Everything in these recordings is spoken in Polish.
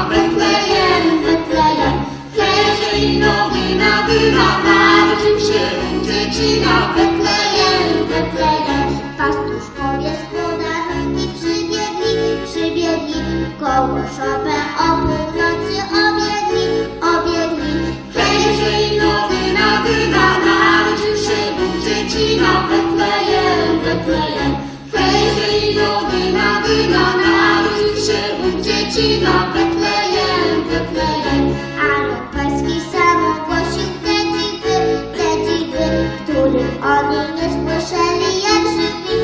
Betlejem, Betlejem. Hej, nowina narodził się u dziecina. Betlejem, Betlejem. Pastuszkowie z podarunki przybiegli, koło szopę o północy obiegli. Hej, nowina narodził się u dziecina. Betlejem, Betlejem. Hej, nowina narodził się u dziecina. Betlejem, Betlejem. Anioł Pański sam ogłosił te dziwy, których oni nie słyszeli jak żywi.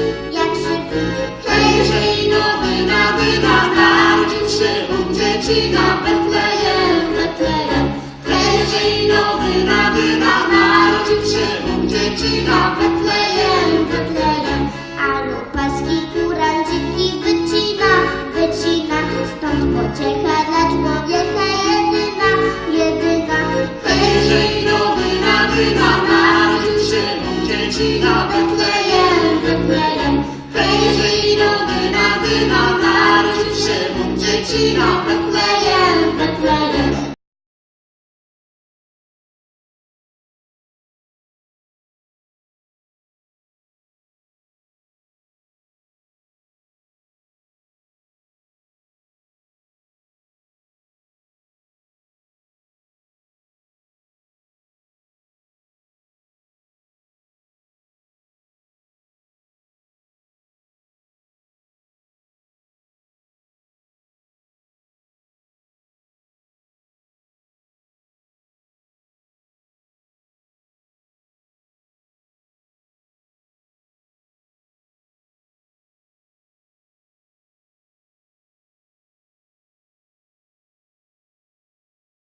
Hej, nowina narodził się u dziecina. Betlejem, Betlejem. Hej, nowina narodził się u dziecina. Betlejem, Betlejem. Anioł Pański kurandziki wycina, stąd pociecha dla człowieka jedyna. Hej, nowina narodził się u dziecina. Betlejem, Betlejem. Hej, nowina narodził się u dziecina. Betlejem, Betlejem.